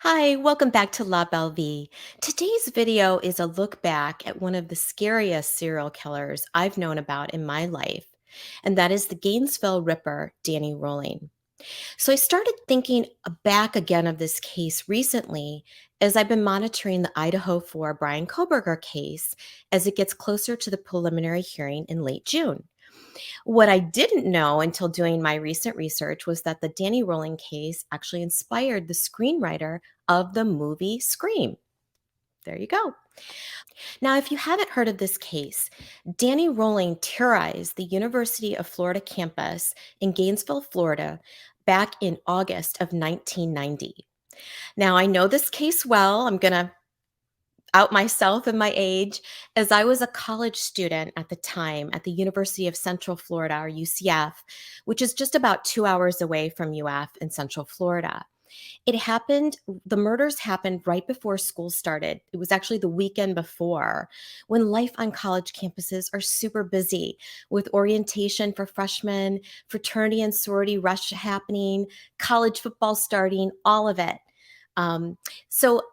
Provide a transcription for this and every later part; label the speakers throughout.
Speaker 1: Hi, welcome back to La Belle Vie. Today's video is a look back at one of the scariest serial killers I've known about in my life, and that is the Gainesville Ripper, Danny Rolling. So I started thinking back again of this case recently as I've been monitoring the Idaho 4 Brian Koberger case as it gets closer to the preliminary hearing in late June. What I didn't know until doing my recent research was that the Danny Rolling case actually inspired the screenwriter of the movie Scream. There you go. Now, if you haven't heard of this case, Danny Rolling terrorized the University of Florida campus in Gainesville, Florida, back in August of 1990. Now, I know this case well. I'm going to out myself and my age, as I was a college student at the time at the University of Central Florida, or UCF, which is just about 2 hours away from UF in Central Florida. The murders happened right before school started. It was actually the weekend before, when life on college campuses are super busy with orientation for freshmen, fraternity and sorority rush happening, college football starting, all of it. Um, so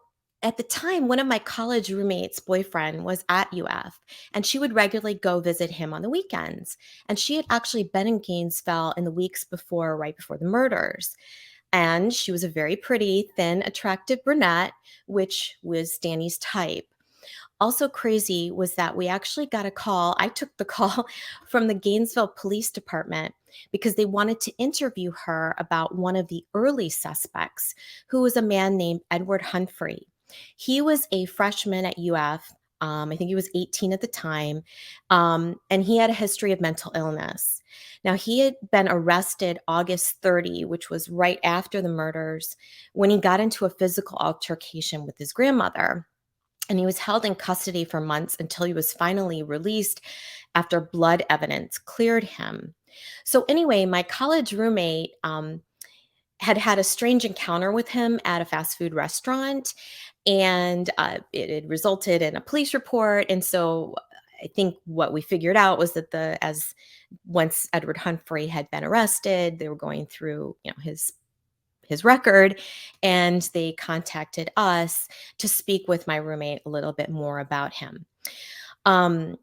Speaker 1: at the time, one of my college roommates' boyfriend was at UF, and she would regularly go visit him on the weekends. And she had actually been in Gainesville in the weeks before, right before the murders. And she was a very pretty, thin, attractive brunette, which was Danny's type. Also crazy was that we actually got a call. I took the call from the Gainesville Police Department because they wanted to interview her about one of the early suspects, who was a man named Edward Humphrey. He was a freshman at UF. I think he was 18 at the time, and he had a history of mental illness. Now, he had been arrested August 30, which was right after the murders, when he got into a physical altercation with his grandmother. And he was held in custody for months until he was finally released after blood evidence cleared him. So, anyway, my college roommate had had a strange encounter with him at a fast food restaurant, and it had resulted in a police report. And so, I think what we figured out was that as once Edward Humphrey had been arrested, they were going through, his record, and they contacted us to speak with my roommate a little bit more about him. Um,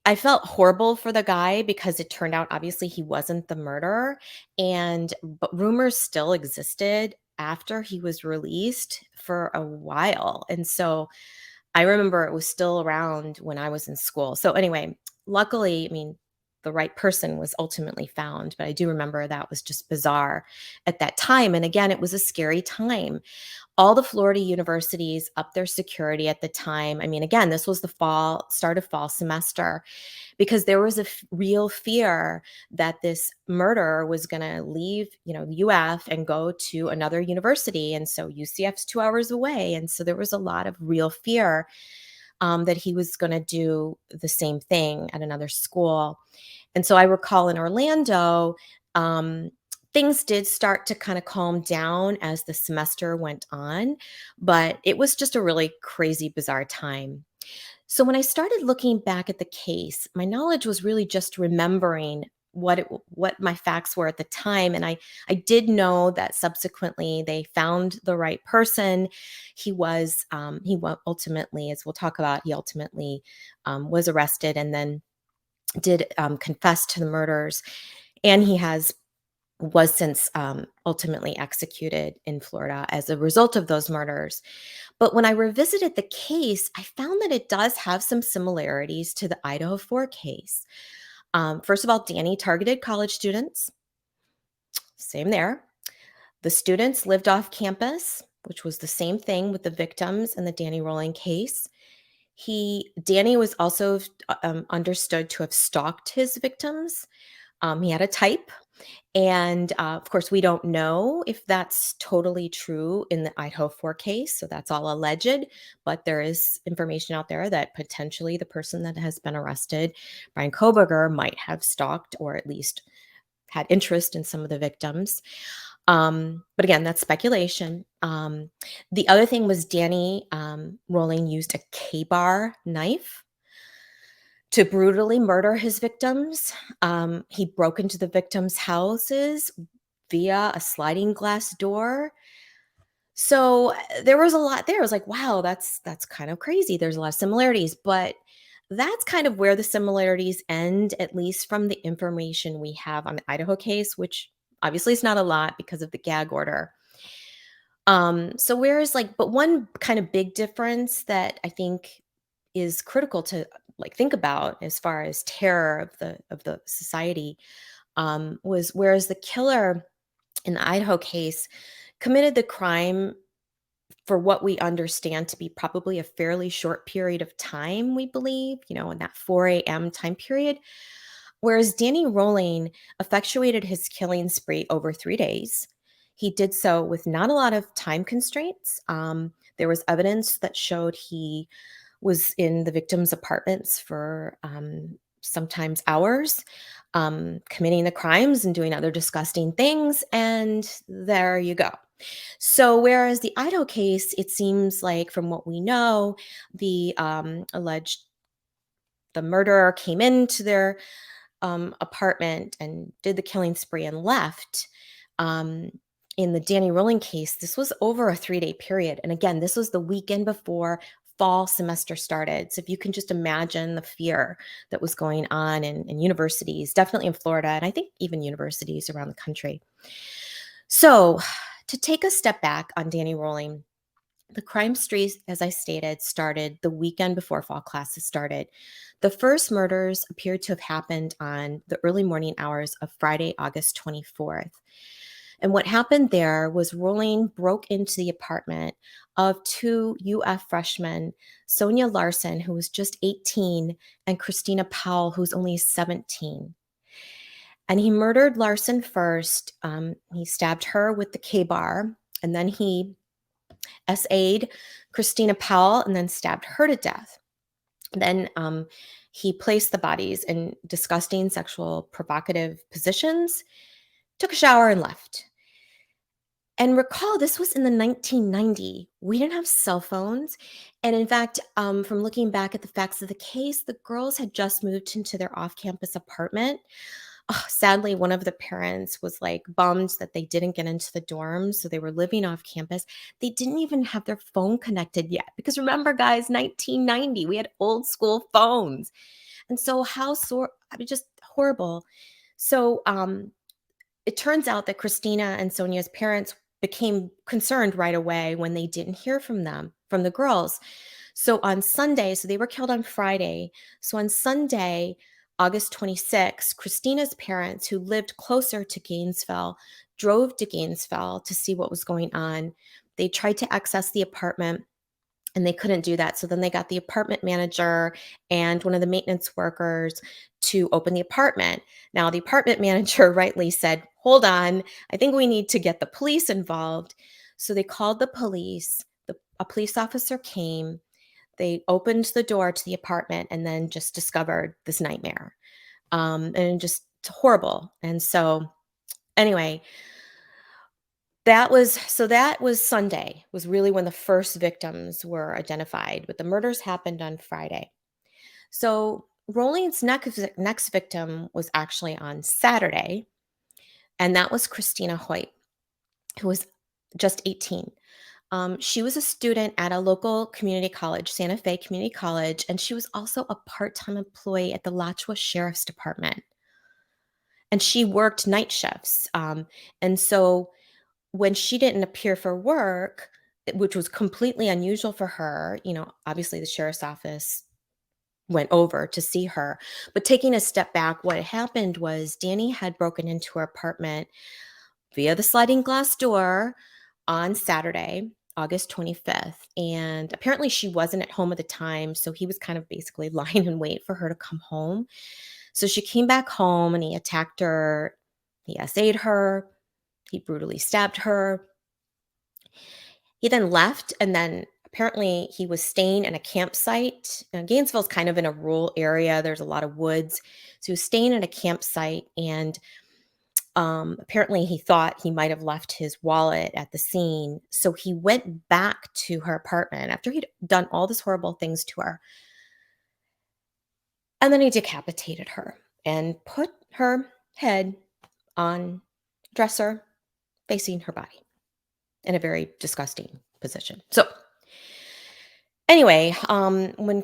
Speaker 1: I felt horrible for the guy because it turned out obviously he wasn't the murderer, and but rumors still existed after he was released for a while. And so I remember it was still around when I was in school. So anyway, luckily, I mean, the right person was ultimately found, but I do remember that was just bizarre at that time. And again, it was a scary time. All the Florida universities upped their security at the time. I mean, again, this was the start of fall semester, because there was a real fear that this murderer was going to leave, UF and go to another university. And so UCF's 2 hours away. And so there was a lot of real fear that he was going to do the same thing at another school. And so I recall in Orlando, things did start to kind of calm down as the semester went on, but it was just a really crazy, bizarre time. So when I started looking back at the case, my knowledge was really just remembering what my facts were at the time. And I did know that subsequently they found the right person. He ultimately, as we'll talk about, he ultimately was arrested and then did confess to the murders. And he was since ultimately executed in Florida as a result of those murders. But when I revisited the case, I found that it does have some similarities to the Idaho 4 case. First of all, Danny targeted college students. Same there. The students lived off campus, which was the same thing with the victims in the Danny Rolling case. Danny was also understood to have stalked his victims. He had a type. And of course, we don't know if that's totally true in the Idaho 4 case. So that's all alleged. But there is information out there that potentially the person that has been arrested, Brian Koberger, might have stalked or at least had interest in some of the victims. But again, that's speculation. The other thing was Danny Rolling used a K-bar knife to brutally murder his victims. He broke into the victims' houses via a sliding glass door. There was a lot there. I was like, wow, that's kind of crazy. There's a lot of similarities, but that's kind of where the similarities end, at least from the information we have on the Idaho case, which obviously is not a lot because of the gag order. So whereas but one kind of big difference that I think is critical to think about as far as terror of the society was whereas the killer in the Idaho case committed the crime for what we understand to be probably a fairly short period of time, we believe, in that 4 a.m. time period. Whereas Danny Rolling effectuated his killing spree over 3 days. He did so with not a lot of time constraints. There was evidence that showed he was in the victim's apartments for sometimes hours, committing the crimes and doing other disgusting things. And there you go. So, whereas the Idaho case, it seems like from what we know, the alleged the murderer came into their apartment and did the killing spree and left. Um, in the Danny Rolling case, this was over a 3-day period. And again, this was the weekend before fall semester started. So if you can just imagine the fear that was going on in universities, definitely in Florida, and I think even universities around the country. So to take a step back on Danny Rolling, the crime spree, as I stated, started the weekend before fall classes started. The first murders appeared to have happened on the early morning hours of Friday, August 24th. And what happened there was Rolling broke into the apartment of two UF freshmen, Sonia Larson, who was just 18, and Christina Powell, who's only 17. And he murdered Larson first. He stabbed her with the K-bar, and then he SA'd Christina Powell and then stabbed her to death. Then he placed the bodies in disgusting sexual provocative positions, took a shower, and left. And recall, this was in the 1990s. We didn't have cell phones. And in fact, from looking back at the facts of the case, the girls had just moved into their off campus apartment. Oh, sadly, one of the parents was bummed that they didn't get into the dorms. So they were living off campus. They didn't even have their phone connected yet. Because remember, guys, 1990, we had old school phones. And so I mean, just horrible. So it turns out that Christina and Sonia's parents became concerned right away when they didn't hear from them, from the girls. So on Sunday, so they were killed on Friday. So on Sunday, August 26th, Christina's parents, who lived closer to Gainesville, drove to Gainesville to see what was going on. They tried to access the apartment and they couldn't do that. So then they got the apartment manager and one of the maintenance workers to open the apartment. Now, the apartment manager rightly said, hold on, I think we need to get the police involved. So they called the police. A police officer came. They opened the door to the apartment and then just discovered this nightmare. And just horrible. And so, anyway, that was Sunday, was really when the first victims were identified, but the murders happened on Friday. So Rolling's next victim was actually on Saturday, and that was Christina Hoyt, who was just 18. She was a student at a local community college, Santa Fe Community College, and she was also a part-time employee at the Alachua Sheriff's Department. And she worked night shifts. And so when she didn't appear for work, which was completely unusual for her, obviously the sheriff's office went over to see her. But taking a step back, what happened was Danny had broken into her apartment via the sliding glass door on Saturday, August 25th. And apparently she wasn't at home at the time. So he was kind of basically lying in wait for her to come home. So she came back home and he attacked her. He SA'd her. He brutally stabbed her. He then left, and then apparently he was staying in a campsite. Gainesville's kind of in a rural area. There's a lot of woods. So he was staying in a campsite, and apparently he thought he might have left his wallet at the scene. So he went back to her apartment after he'd done all these horrible things to her. And then he decapitated her and put her head on a dresser facing her body. in a very disgusting position. So anyway, when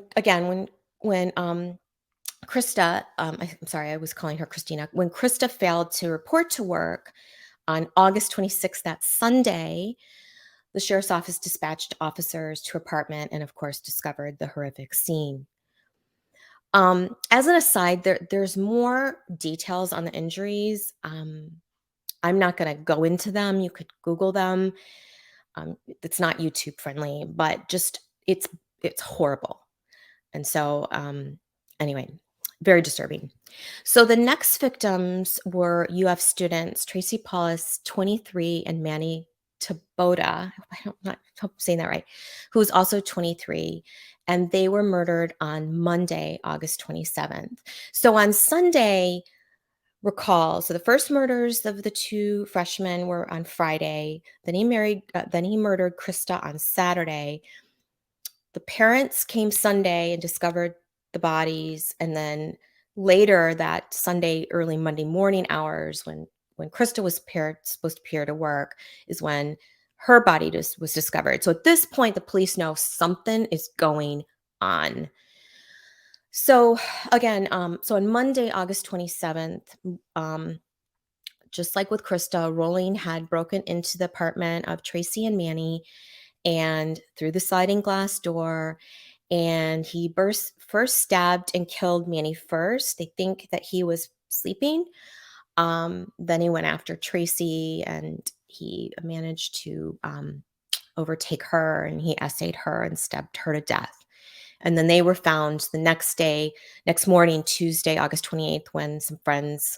Speaker 1: Krista, I'm sorry, I was calling her Christina. When Krista failed to report to work on August 26th, that Sunday, the sheriff's office dispatched officers to her apartment and, of course, discovered the horrific scene. As an aside, there's more details on the injuries. I'm not going to go into them. You could Google them. It's not YouTube friendly, but just it's horrible. And so, anyway, very disturbing. So the next victims were UF students Tracy Paulus, 23, and Manny Taboda. I hope I'm saying that right, who was also 23, and they were murdered on Monday, August 27th. So on Sunday, recall, so the first murders of the two freshmen were on Friday. Then he murdered Krista on Saturday. The parents came Sunday and discovered the bodies, and then later that Sunday, early Monday morning hours, when Krista was supposed to appear to work, is when her body was discovered. So at this point, the police know something is going on. So again, so on Monday, August 27th, just like with Krista, Rolling had broken into the apartment of Tracy and Manny and through the sliding glass door. And he first stabbed and killed Manny first. They think that he was sleeping. Then he went after Tracy and he managed to overtake her, and he essayed her and stabbed her to death. And then they were found the next morning, Tuesday, August 28th, when some friends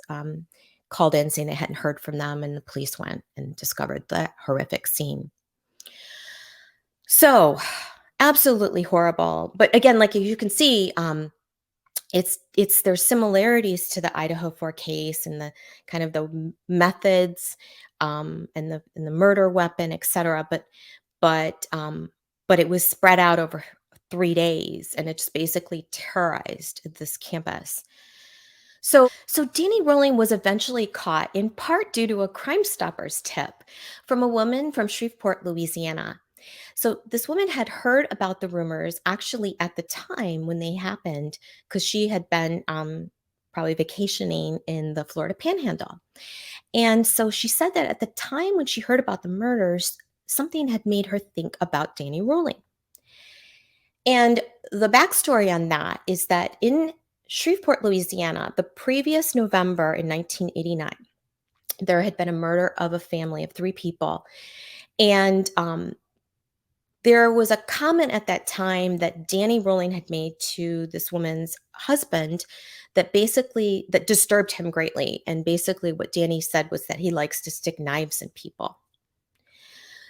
Speaker 1: called in saying they hadn't heard from them, and the police went and discovered the horrific scene. So absolutely horrible. But again, like you can see, there's similarities to the Idaho4 case and the kind of the methods and the murder weapon, etc. But it was spread out over 3 days, and it just basically terrorized this campus. So Danny Rolling was eventually caught in part due to a Crime Stoppers tip from a woman from Shreveport, Louisiana. So this woman had heard about the rumors actually at the time when they happened, because she had been probably vacationing in the Florida Panhandle. And so she said that at the time when she heard about the murders, something had made her think about Danny Rolling. And the backstory on that is that in Shreveport, Louisiana, the previous November in 1989, there had been a murder of a family of 3 people. And there was a comment at that time that Danny Rolling had made to this woman's husband that disturbed him greatly. And basically what Danny said was that he likes to stick knives in people.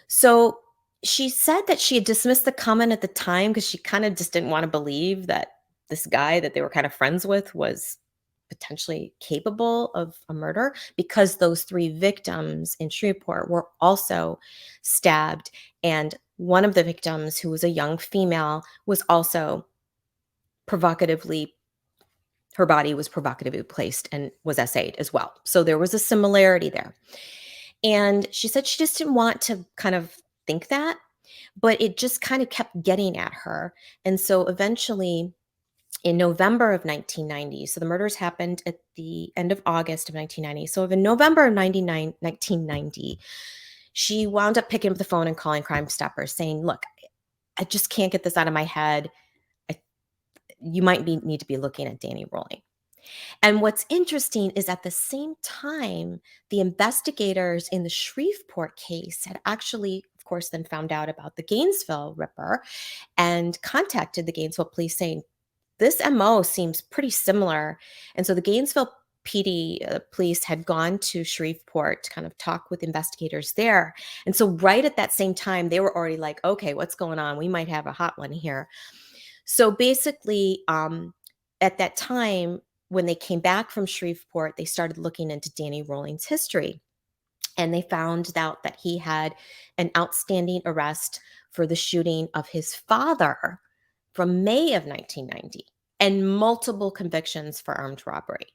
Speaker 1: So she said that she had dismissed the comment at the time because she kind of just didn't want to believe that this guy that they were kind of friends with was potentially capable of a murder, because those 3 victims in Shreveport were also stabbed. And one of the victims, who was a young female, was also her body was provocatively placed and was essayed as well. So there was a similarity there. And she said she just didn't want to kind of think that, but it just kind of kept getting at her. And so eventually, in November of 1990, so the murders happened at the end of August of 1990. So in November of 1990, she wound up picking up the phone and calling Crime Stoppers saying, look, I just can't get this out of my head. You might need to be looking at Danny Rolling. And what's interesting is at the same time, the investigators in the Shreveport case had actually, of course, then found out about the Gainesville Ripper and contacted the Gainesville police saying, this MO seems pretty similar. And so the Gainesville PD police had gone to Shreveport to kind of talk with investigators there. And so right at that same time, they were already like, okay, what's going on? We might have a hot one here. So basically, at that time, when they came back from Shreveport, they started looking into Danny Rolling's history. And they found out that he had an outstanding arrest for the shooting of his father from May of 1990 and multiple convictions for armed robbery.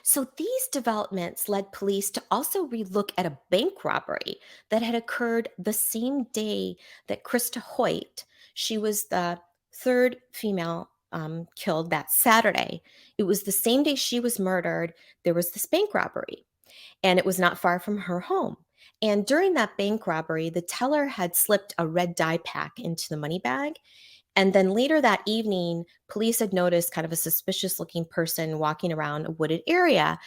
Speaker 1: So these developments led police to also relook at a bank robbery that had occurred the same day that Krista Hoyt, she was the third female killed that Saturday. It was the same day she was murdered. There was this bank robbery, and it was not far from her home. And during that bank robbery, the teller had slipped a red dye pack into the money bag, and then later that evening, police had noticed kind of a suspicious looking person walking around a wooded area.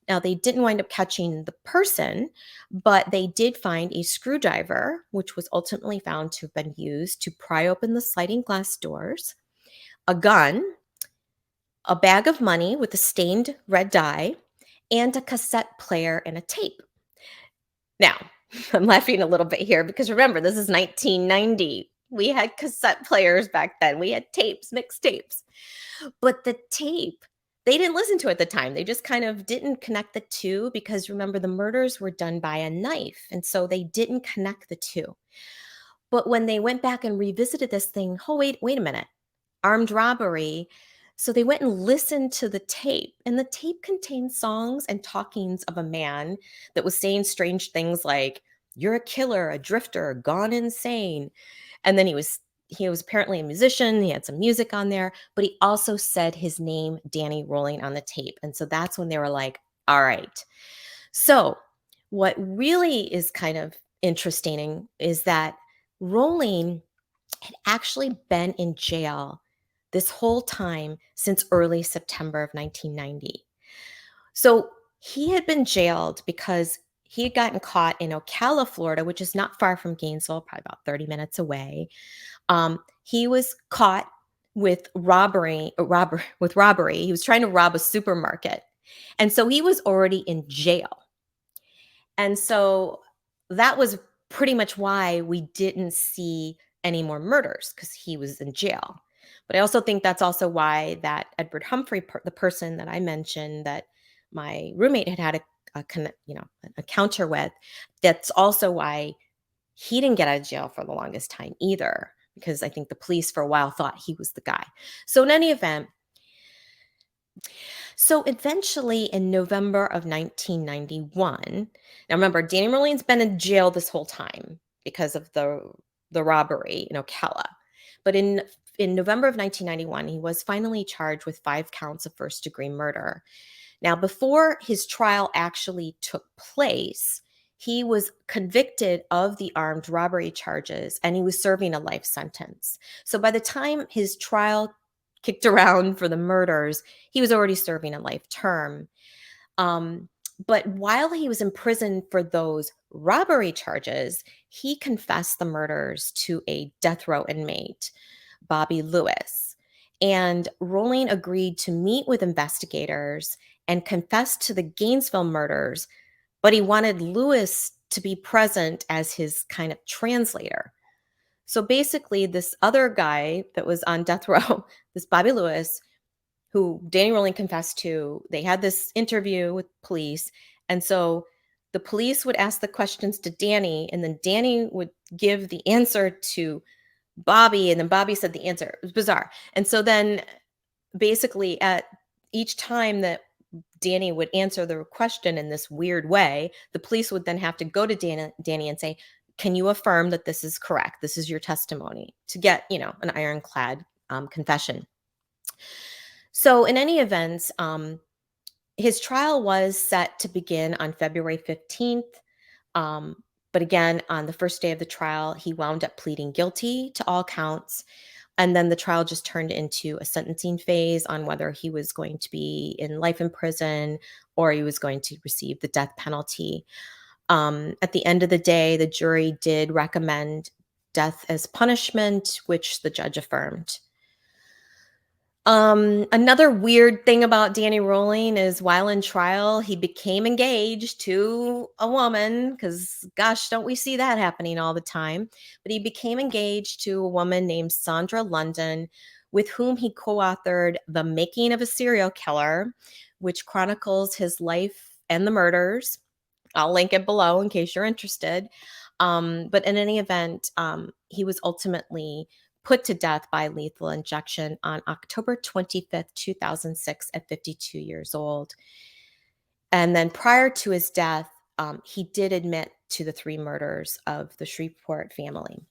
Speaker 1: Now, they didn't wind up catching the person, but they did find a screwdriver, which was ultimately found to have been used to pry open the sliding glass doors, a gun, a bag of money with a stained red dye, and a cassette player and a tape. Now, I'm laughing a little bit here because remember, this is 1990. We had cassette players back then. We had tapes, mixed tapes. But the tape, they didn't listen to it at the time. They just kind of didn't connect the two because remember, the murders were done by a knife. And so they didn't connect the two. But when they went back and revisited this thing, oh, wait a minute, armed robbery. So they went and listened to the tape, and the tape contained songs and talkings of a man that was saying strange things like, "You're a killer, a drifter, gone insane." And then he was apparently a musician. He had some music on there, but he also said his name, Danny Rolling, on the tape. And so that's when they were like, all right. So what really is kind of interesting is that Rolling had actually been in jail this whole time since early September of 1990. So he had been jailed because he had gotten caught in Ocala, Florida, which is not far from Gainesville, probably about 30 minutes away. He was caught with robbery. He was trying to rob a supermarket. And so he was already in jail. And so that was pretty much why we didn't see any more murders because he was in jail. But I also think that's also why that Edward Humphrey, the person that I mentioned that my roommate had an encounter with, that's also why he didn't get out of jail for the longest time either, because I think the police for a while thought he was the guy. So in any event, so eventually in November of 1991, now remember, Danny Merline's been in jail this whole time because of the robbery in Ocala. But in November of 1991, he was finally charged with 5 counts of first-degree murder. Now, before his trial actually took place, he was convicted of the armed robbery charges and he was serving a life sentence. So by the time his trial kicked around for the murders, he was already serving a life term. But while he was in prison for those robbery charges, he confessed the murders to a death row inmate, Bobby Lewis. And Rolling agreed to meet with investigators and confess to the Gainesville murders, but he wanted Lewis to be present as his kind of translator. So basically, this other guy that was on death row, this Bobby Lewis, who Danny Rolling confessed to, they had this interview with police. And so the police would ask the questions to Danny, and then Danny would give the answer to Bobby, and then Bobby said the answer. It was bizarre. And so then basically at each time that Danny would answer the question in this weird way, the police would then have to go to Danny and say, can you affirm that this is correct? This is your testimony, to get, an ironclad confession. So in any event, his trial was set to begin on February 15th. But again, on the first day of the trial, he wound up pleading guilty to all counts. And then the trial just turned into a sentencing phase on whether he was going to be in life in prison or he was going to receive the death penalty. At the end of the day, the jury did recommend death as punishment, which the judge affirmed. Another weird thing about Danny Rolling is while in trial, he became engaged to a woman because, gosh, don't we see that happening all the time? But he became engaged to a woman named Sandra London, with whom he co-authored The Making of a Serial Killer, which chronicles his life and the murders. I'll link it below in case you're interested. But in any event, he was ultimately put to death by lethal injection on October 25th, 2006 at 52 years old. And then prior to his death, he did admit to the three murders of the Shreveport family.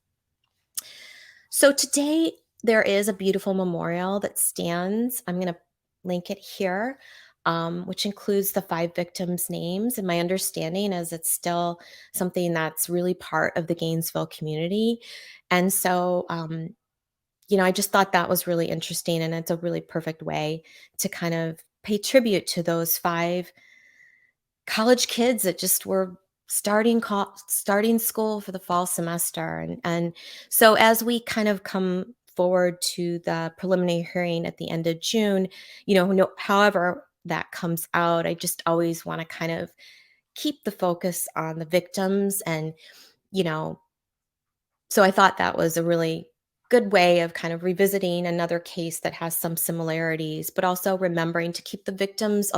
Speaker 1: So today there is a beautiful memorial that stands. I'm going to link it here, which includes the five victims' names. And my understanding is it's still something that's really part of the Gainesville community. And so, I just thought that was really interesting. And it's a really perfect way to kind of pay tribute to those five college kids that just were starting school for the fall semester. And so as we kind of come forward to the preliminary hearing at the end of June, however that comes out, I just always want to kind of keep the focus on the victims. And you know so I thought that was a really good way of kind of revisiting another case that has some similarities, but also remembering to keep the victims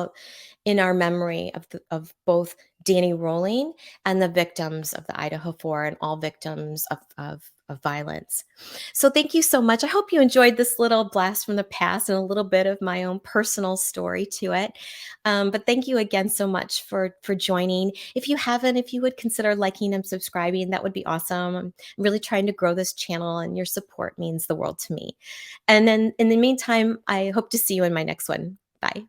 Speaker 1: in our memory of both Danny Rolling and the victims of the Idaho 4 and all victims of violence. So thank you so much. I hope you enjoyed this little blast from the past and a little bit of my own personal story to it. But thank you again so much for joining. If you haven't, if you would consider liking and subscribing, that would be awesome. I'm really trying to grow this channel, and your support means the world to me. And then in the meantime, I hope to see you in my next one. Bye.